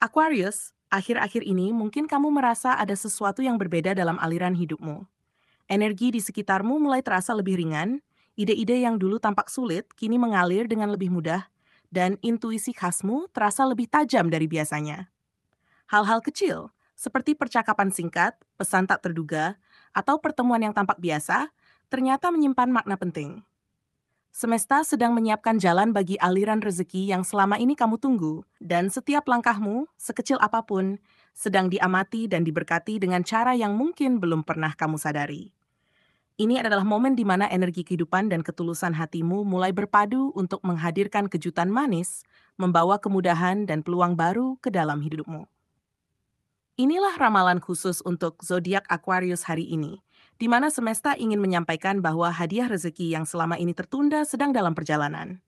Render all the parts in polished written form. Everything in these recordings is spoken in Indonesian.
Aquarius, akhir-akhir ini mungkin kamu merasa ada sesuatu yang berbeda dalam aliran hidupmu. Energi di sekitarmu mulai terasa lebih ringan, ide-ide yang dulu tampak sulit kini mengalir dengan lebih mudah, dan intuisi khasmu terasa lebih tajam dari biasanya. Hal-hal kecil, seperti percakapan singkat, pesan tak terduga, atau pertemuan yang tampak biasa, ternyata menyimpan makna penting. Semesta sedang menyiapkan jalan bagi aliran rezeki yang selama ini kamu tunggu, dan setiap langkahmu, sekecil apapun, sedang diamati dan diberkati dengan cara yang mungkin belum pernah kamu sadari. Ini adalah momen di mana energi kehidupan dan ketulusan hatimu mulai berpadu untuk menghadirkan kejutan manis, membawa kemudahan dan peluang baru ke dalam hidupmu. Inilah ramalan khusus untuk zodiak Aquarius hari ini, di mana semesta ingin menyampaikan bahwa hadiah rezeki yang selama ini tertunda sedang dalam perjalanan.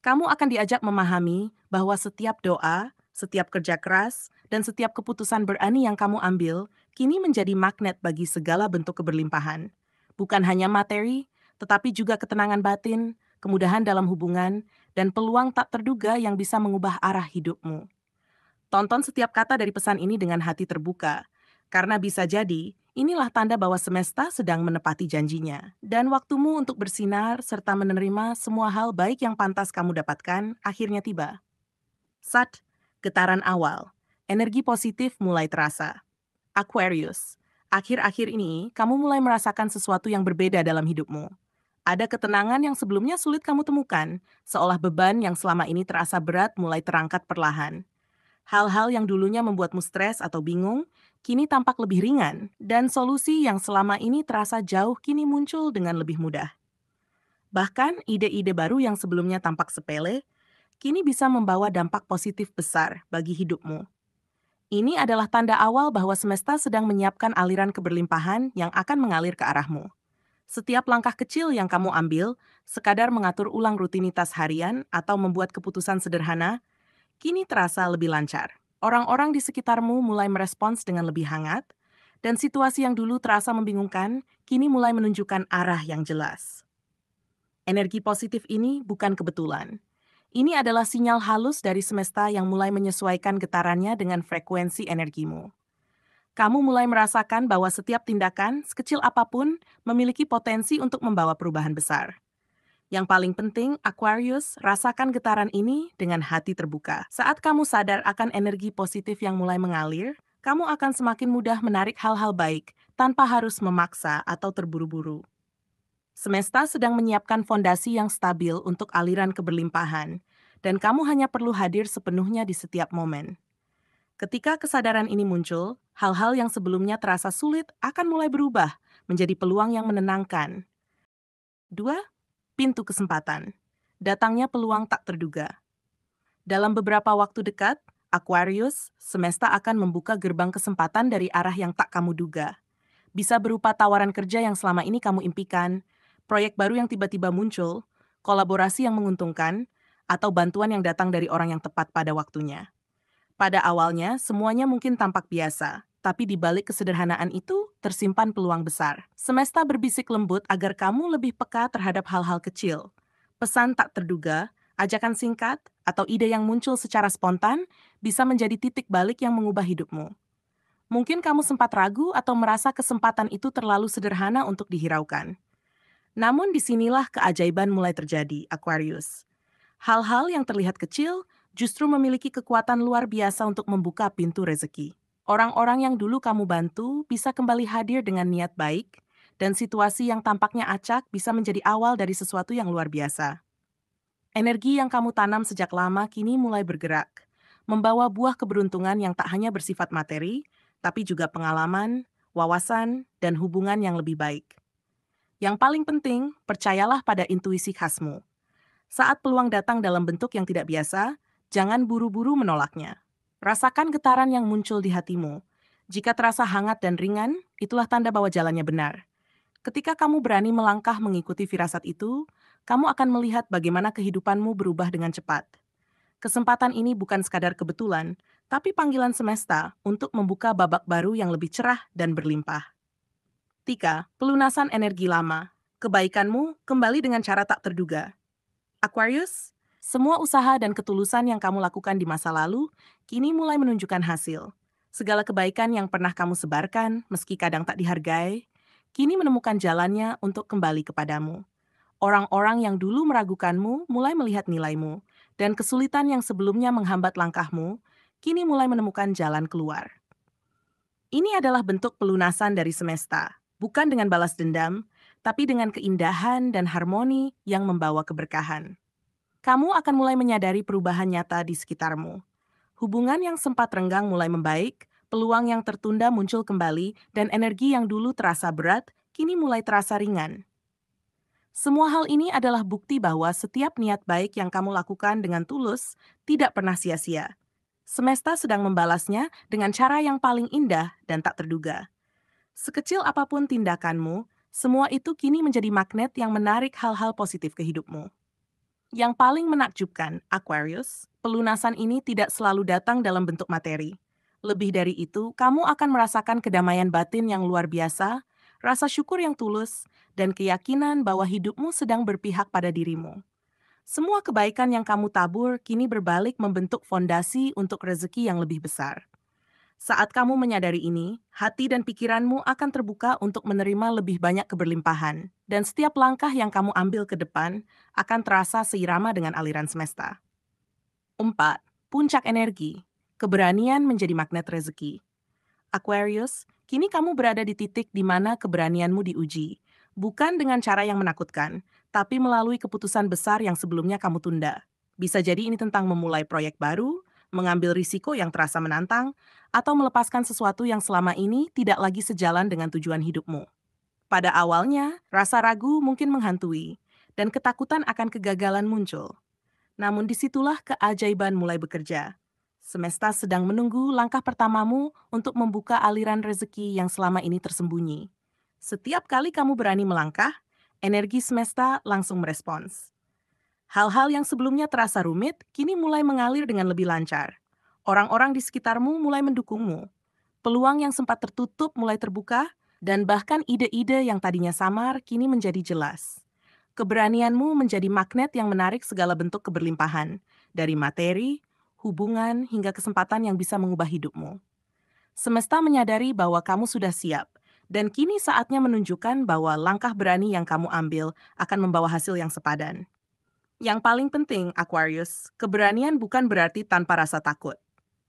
Kamu akan diajak memahami bahwa setiap doa, setiap kerja keras, dan setiap keputusan berani yang kamu ambil kini menjadi magnet bagi segala bentuk keberlimpahan. Bukan hanya materi, tetapi juga ketenangan batin, kemudahan dalam hubungan, dan peluang tak terduga yang bisa mengubah arah hidupmu. Tonton setiap kata dari pesan ini dengan hati terbuka, karena bisa jadi inilah tanda bahwa semesta sedang menepati janjinya. Dan waktumu untuk bersinar serta menerima semua hal baik yang pantas kamu dapatkan akhirnya tiba. Sat, getaran awal. Energi positif mulai terasa. Aquarius, akhir-akhir ini kamu mulai merasakan sesuatu yang berbeda dalam hidupmu. Ada ketenangan yang sebelumnya sulit kamu temukan, seolah beban yang selama ini terasa berat mulai terangkat perlahan. Hal-hal yang dulunya membuatmu stres atau bingung, kini tampak lebih ringan, dan solusi yang selama ini terasa jauh kini muncul dengan lebih mudah. Bahkan ide-ide baru yang sebelumnya tampak sepele, kini bisa membawa dampak positif besar bagi hidupmu. Ini adalah tanda awal bahwa semesta sedang menyiapkan aliran keberlimpahan yang akan mengalir ke arahmu. Setiap langkah kecil yang kamu ambil, sekadar mengatur ulang rutinitas harian atau membuat keputusan sederhana, kini terasa lebih lancar. Orang-orang di sekitarmu mulai merespons dengan lebih hangat, dan situasi yang dulu terasa membingungkan, kini mulai menunjukkan arah yang jelas. Energi positif ini bukan kebetulan. Ini adalah sinyal halus dari semesta yang mulai menyesuaikan getarannya dengan frekuensi energimu. Kamu mulai merasakan bahwa setiap tindakan, sekecil apapun, memiliki potensi untuk membawa perubahan besar. Yang paling penting, Aquarius, rasakan getaran ini dengan hati terbuka. Saat kamu sadar akan energi positif yang mulai mengalir, kamu akan semakin mudah menarik hal-hal baik tanpa harus memaksa atau terburu-buru. Semesta sedang menyiapkan fondasi yang stabil untuk aliran keberlimpahan, dan kamu hanya perlu hadir sepenuhnya di setiap momen. Ketika kesadaran ini muncul, hal-hal yang sebelumnya terasa sulit akan mulai berubah menjadi peluang yang menenangkan. 2. Pintu kesempatan. Datangnya peluang tak terduga. Dalam beberapa waktu dekat, Aquarius, semesta akan membuka gerbang kesempatan dari arah yang tak kamu duga. Bisa berupa tawaran kerja yang selama ini kamu impikan, proyek baru yang tiba-tiba muncul, kolaborasi yang menguntungkan, atau bantuan yang datang dari orang yang tepat pada waktunya. Pada awalnya, semuanya mungkin tampak biasa, tapi di balik kesederhanaan itu tersimpan peluang besar. Semesta berbisik lembut agar kamu lebih peka terhadap hal-hal kecil. Pesan tak terduga, ajakan singkat, atau ide yang muncul secara spontan bisa menjadi titik balik yang mengubah hidupmu. Mungkin kamu sempat ragu atau merasa kesempatan itu terlalu sederhana untuk dihiraukan. Namun disinilah keajaiban mulai terjadi, Aquarius. Hal-hal yang terlihat kecil justru memiliki kekuatan luar biasa untuk membuka pintu rezeki. Orang-orang yang dulu kamu bantu bisa kembali hadir dengan niat baik, dan situasi yang tampaknya acak bisa menjadi awal dari sesuatu yang luar biasa. Energi yang kamu tanam sejak lama kini mulai bergerak, membawa buah keberuntungan yang tak hanya bersifat materi, tapi juga pengalaman, wawasan, dan hubungan yang lebih baik. Yang paling penting, percayalah pada intuisi khasmu. Saat peluang datang dalam bentuk yang tidak biasa, jangan buru-buru menolaknya. Rasakan getaran yang muncul di hatimu. Jika terasa hangat dan ringan, itulah tanda bahwa jalannya benar. Ketika kamu berani melangkah mengikuti firasat itu, kamu akan melihat bagaimana kehidupanmu berubah dengan cepat. Kesempatan ini bukan sekadar kebetulan, tapi panggilan semesta untuk membuka babak baru yang lebih cerah dan berlimpah. 3. Pelunasan energi lama. Kebaikanmu kembali dengan cara tak terduga. Aquarius, Semua usaha dan ketulusan yang kamu lakukan di masa lalu kini mulai menunjukkan hasil. Segala kebaikan yang pernah kamu sebarkan, meski kadang tak dihargai, kini menemukan jalannya untuk kembali kepadamu. Orang-orang yang dulu meragukanmu mulai melihat nilaimu, dan kesulitan yang sebelumnya menghambat langkahmu kini mulai menemukan jalan keluar. Ini adalah bentuk pelunasan dari semesta, bukan dengan balas dendam, tapi dengan keindahan dan harmoni yang membawa keberkahan. Kamu akan mulai menyadari perubahan nyata di sekitarmu. Hubungan yang sempat renggang mulai membaik, peluang yang tertunda muncul kembali, dan energi yang dulu terasa berat kini mulai terasa ringan. Semua hal ini adalah bukti bahwa setiap niat baik yang kamu lakukan dengan tulus tidak pernah sia-sia. Semesta sedang membalasnya dengan cara yang paling indah dan tak terduga. Sekecil apapun tindakanmu, semua itu kini menjadi magnet yang menarik hal-hal positif ke hidupmu. Yang paling menakjubkan, Aquarius, pelunasan ini tidak selalu datang dalam bentuk materi. Lebih dari itu, kamu akan merasakan kedamaian batin yang luar biasa, rasa syukur yang tulus, dan keyakinan bahwa hidupmu sedang berpihak pada dirimu. Semua kebaikan yang kamu tabur kini berbalik membentuk fondasi untuk rezeki yang lebih besar. Saat kamu menyadari ini, hati dan pikiranmu akan terbuka untuk menerima lebih banyak keberlimpahan, dan setiap langkah yang kamu ambil ke depan akan terasa seirama dengan aliran semesta. 4. Puncak energi. Keberanian menjadi magnet rezeki. Aquarius, kini kamu berada di titik di mana keberanianmu diuji, bukan dengan cara yang menakutkan, tapi melalui keputusan besar yang sebelumnya kamu tunda. Bisa jadi ini tentang memulai proyek baru, mengambil risiko yang terasa menantang, atau melepaskan sesuatu yang selama ini tidak lagi sejalan dengan tujuan hidupmu. Pada awalnya, rasa ragu mungkin menghantui, dan ketakutan akan kegagalan muncul. Namun disitulah keajaiban mulai bekerja. Semesta sedang menunggu langkah pertamamu untuk membuka aliran rezeki yang selama ini tersembunyi. Setiap kali kamu berani melangkah, energi semesta langsung merespons. Hal-hal yang sebelumnya terasa rumit, kini mulai mengalir dengan lebih lancar. Orang-orang di sekitarmu mulai mendukungmu. Peluang yang sempat tertutup mulai terbuka, dan bahkan ide-ide yang tadinya samar kini menjadi jelas. Keberanianmu menjadi magnet yang menarik segala bentuk keberlimpahan, dari materi, hubungan, hingga kesempatan yang bisa mengubah hidupmu. Semesta menyadari bahwa kamu sudah siap, dan kini saatnya menunjukkan bahwa langkah berani yang kamu ambil akan membawa hasil yang sepadan. Yang paling penting, Aquarius, keberanian bukan berarti tanpa rasa takut.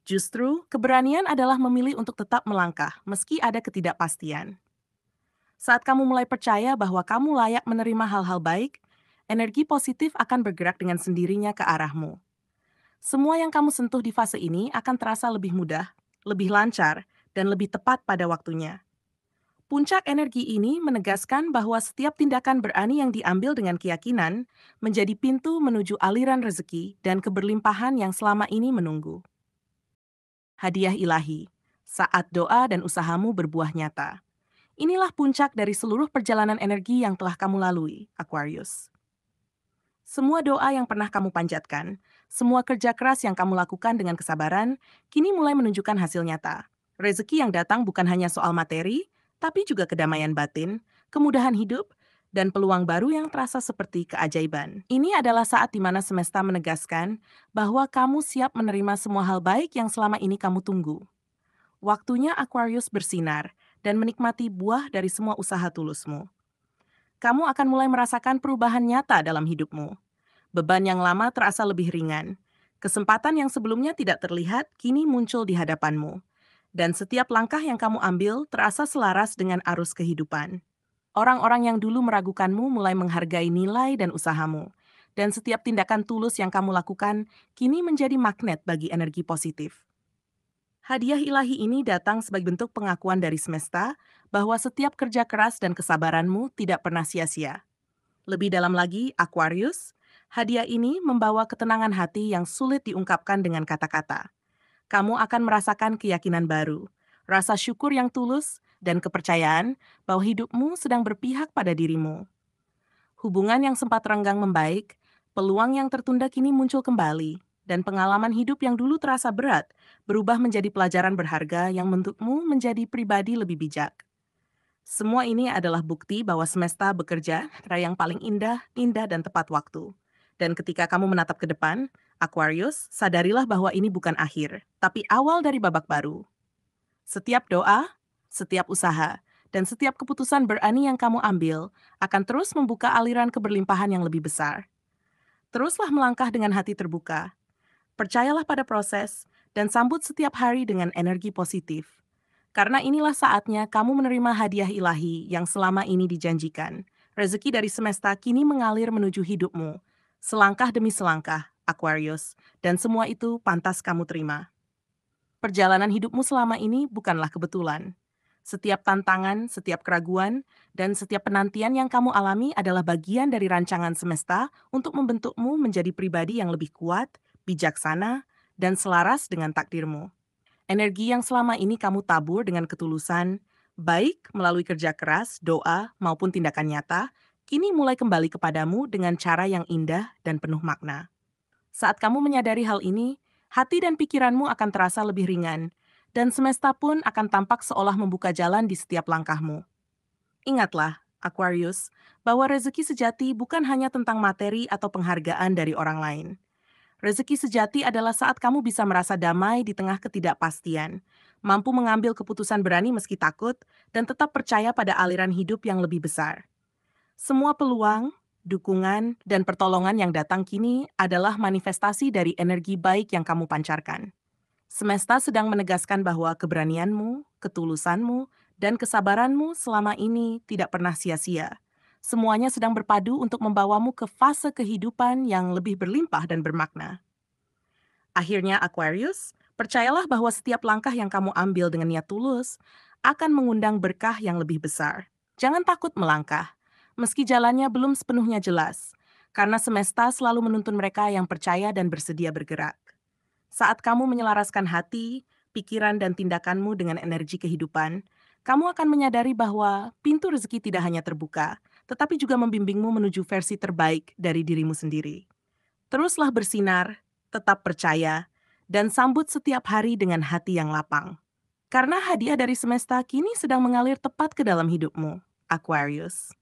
Justru, keberanian adalah memilih untuk tetap melangkah meski ada ketidakpastian. Saat kamu mulai percaya bahwa kamu layak menerima hal-hal baik, energi positif akan bergerak dengan sendirinya ke arahmu. Semua yang kamu sentuh di fase ini akan terasa lebih mudah, lebih lancar, dan lebih tepat pada waktunya. Puncak energi ini menegaskan bahwa setiap tindakan berani yang diambil dengan keyakinan menjadi pintu menuju aliran rezeki dan keberlimpahan yang selama ini menunggu. Hadiah ilahi, saat doa dan usahamu berbuah nyata. Inilah puncak dari seluruh perjalanan energi yang telah kamu lalui, Aquarius. Semua doa yang pernah kamu panjatkan, semua kerja keras yang kamu lakukan dengan kesabaran, kini mulai menunjukkan hasil nyata. Rezeki yang datang bukan hanya soal materi, tapi juga kedamaian batin, kemudahan hidup, dan peluang baru yang terasa seperti keajaiban. Ini adalah saat di mana semesta menegaskan bahwa kamu siap menerima semua hal baik yang selama ini kamu tunggu. Waktunya Aquarius bersinar dan menikmati buah dari semua usaha tulusmu. Kamu akan mulai merasakan perubahan nyata dalam hidupmu. Beban yang lama terasa lebih ringan. Kesempatan yang sebelumnya tidak terlihat kini muncul di hadapanmu. Dan setiap langkah yang kamu ambil terasa selaras dengan arus kehidupan. Orang-orang yang dulu meragukanmu mulai menghargai nilai dan usahamu. Dan setiap tindakan tulus yang kamu lakukan kini menjadi magnet bagi energi positif. Hadiah ilahi ini datang sebagai bentuk pengakuan dari semesta bahwa setiap kerja keras dan kesabaranmu tidak pernah sia-sia. Lebih dalam lagi, Aquarius, hadiah ini membawa ketenangan hati yang sulit diungkapkan dengan kata-kata. Kamu akan merasakan keyakinan baru, rasa syukur yang tulus, dan kepercayaan bahwa hidupmu sedang berpihak pada dirimu. Hubungan yang sempat renggang membaik, peluang yang tertunda kini muncul kembali, dan pengalaman hidup yang dulu terasa berat berubah menjadi pelajaran berharga yang membentukmu menjadi pribadi lebih bijak. Semua ini adalah bukti bahwa semesta bekerja cara yang paling indah, dan tepat waktu. Dan ketika kamu menatap ke depan, Aquarius, sadarilah bahwa ini bukan akhir, tapi awal dari babak baru. Setiap doa, setiap usaha, dan setiap keputusan berani yang kamu ambil akan terus membuka aliran keberlimpahan yang lebih besar. Teruslah melangkah dengan hati terbuka. Percayalah pada proses dan sambut setiap hari dengan energi positif. Karena inilah saatnya kamu menerima hadiah ilahi yang selama ini dijanjikan. Rezeki dari semesta kini mengalir menuju hidupmu. Selangkah demi selangkah, Aquarius, dan semua itu pantas kamu terima. Perjalanan hidupmu selama ini bukanlah kebetulan. Setiap tantangan, setiap keraguan, dan setiap penantian yang kamu alami adalah bagian dari rancangan semesta untuk membentukmu menjadi pribadi yang lebih kuat, bijaksana, dan selaras dengan takdirmu. Energi yang selama ini kamu tabur dengan ketulusan, baik melalui kerja keras, doa, maupun tindakan nyata, kini mulai kembali kepadamu dengan cara yang indah dan penuh makna. Saat kamu menyadari hal ini, hati dan pikiranmu akan terasa lebih ringan, dan semesta pun akan tampak seolah membuka jalan di setiap langkahmu. Ingatlah, Aquarius, bahwa rezeki sejati bukan hanya tentang materi atau penghargaan dari orang lain. Rezeki sejati adalah saat kamu bisa merasa damai di tengah ketidakpastian, mampu mengambil keputusan berani meski takut, dan tetap percaya pada aliran hidup yang lebih besar. Semua peluang, dukungan, dan pertolongan yang datang kini adalah manifestasi dari energi baik yang kamu pancarkan. Semesta sedang menegaskan bahwa keberanianmu, ketulusanmu, dan kesabaranmu selama ini tidak pernah sia-sia. Semuanya sedang berpadu untuk membawamu ke fase kehidupan yang lebih berlimpah dan bermakna. Akhirnya, Aquarius, percayalah bahwa setiap langkah yang kamu ambil dengan niat tulus akan mengundang berkah yang lebih besar. Jangan takut melangkah, meski jalannya belum sepenuhnya jelas, karena semesta selalu menuntun mereka yang percaya dan bersedia bergerak. Saat kamu menyelaraskan hati, pikiran, dan tindakanmu dengan energi kehidupan, kamu akan menyadari bahwa pintu rezeki tidak hanya terbuka, tetapi juga membimbingmu menuju versi terbaik dari dirimu sendiri. Teruslah bersinar, tetap percaya, dan sambut setiap hari dengan hati yang lapang. Karena hadiah dari semesta kini sedang mengalir tepat ke dalam hidupmu, Aquarius.